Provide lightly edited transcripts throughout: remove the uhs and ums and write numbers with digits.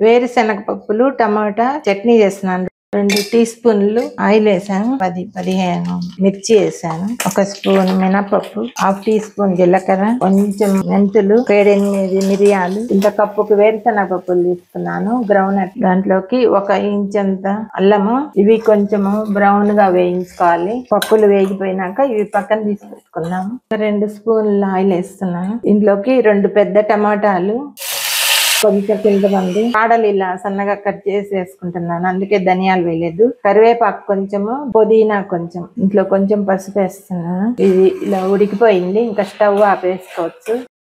వేరుశనగ పప్పులు, టమాటా చట్నీ చేస్తున్నాను. 2 టీ స్పూన్లు ఆయిల్ వేసాను. 10-15 మిర్చి వేసాను. 1 స్పూన్ మినపప్పు, 1/2 టీ స్పూన్ జీలకర్ర, కొంచెం మెంతులు, 7-8 మిరియాలు. ఇంత కప్పుకి వేరుశనగ పప్పులు తీసుకున్నాను. గ్రౌండ్నట్ దాంట్లోకి 1 ఇంచ్ అంత అల్లము. ఇవి కొంచెము బ్రౌన్ గా వేయించుకోవాలి. పప్పులు వేగిపోయినాక ఇవి పక్కన తీసి పెట్టుకున్నాము. 2 స్పూన్ల ఆయిల్ వేస్తున్నాను. ఇంట్లోకి 2 పెద్ద టమాటాలు, కొంచెం చింతపండు, కాడలు ఇలా సన్నగా కట్ చేసి వేసుకుంటున్నాను. అందుకే ధనియాలు వేయలేదు. కరివేపాకు కొంచెము, పుదీనా కొంచెం. ఇంట్లో కొంచెం పసుపు వేస్తున్నాను. ఇది ఇలా ఉడికిపోయింది. ఇంకా స్టవ్ ఆపేసుకోవచ్చు.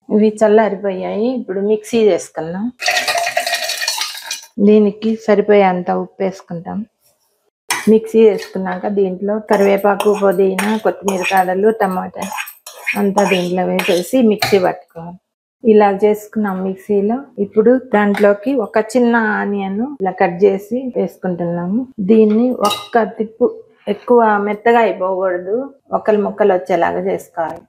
ఇవి చల్లారిపోయాయి. ఇప్పుడు మిక్సీ చేసుకున్నాం. దీనికి సరిపోయేంత ఉప్పు వేసుకుంటాం. మిక్సీ వేసుకున్నాక దీంట్లో కరివేపాకు, పుదీనా, కొత్తిమీర కాడలు, టమాటా అంతా దీంట్లో వేసేసి మిక్సీ పట్టుకోవాలి. ఇలా చేసుకున్నాం మిక్సీలో. ఇప్పుడు దాంట్లోకి 1 చిన్న ఆనియన్ ఇలా కట్ చేసి వేసుకుంటున్నాము. దీన్ని ఒక్క తిప్పు, ఎక్కువ మెత్తగా అయిపోకూడదు, ముక్కలు వచ్చేలాగా చేసుకోవాలి.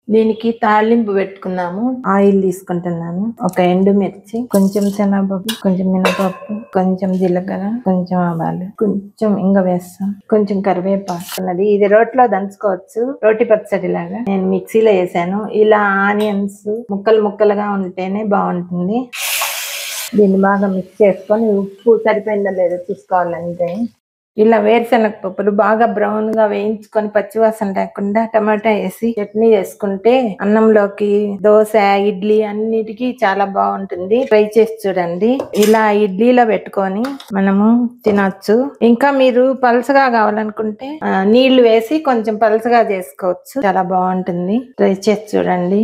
దీనికి తాలింపు పెట్టుకున్నాము. ఆయిల్ తీసుకుంటున్నాను. 1 ఎండుమిర్చి, కొంచెం శనగపప్పు, కొంచెం మినపప్పు, కొంచెం జీలకర్ర, కొంచెం ఆవాలు, కొంచెం ఇంగ వేస్తాం, కొంచెం కరివేపాకు ఉన్నది. ఇది రోట్లో దంచుకోవచ్చు, రోటి పచ్చడి లాగా. నేను మిక్సీలో వేసాను. ఇలా ఆనియన్స్ ముక్కలుగా ఉంటేనే బాగుంటుంది. దీన్ని బాగా మిక్స్ చేసుకొని ఉప్పు సరిపోయిందో లేదో చూసుకోవాలంటే. ఇలా వేరుశనగ పప్పులు బాగా బ్రౌన్ గా వేయించుకొని పచ్చివాసన లేకుండా టమాటా వేసి చట్నీ చేసుకుంటే అన్నంలోకి, దోశ, ఇడ్లీ అన్నిటికీ చాలా బాగుంటుంది. ట్రై చేసి చూడండి. ఇలా ఇడ్లీలో పెట్టుకొని మనము తినొచ్చు. ఇంకా మీరు పలసగా కావాలనుకుంటే నీళ్లు వేసి కొంచెం పలసగా చేసుకోవచ్చు. చాలా బాగుంటుంది. ట్రై చేసి చూడండి.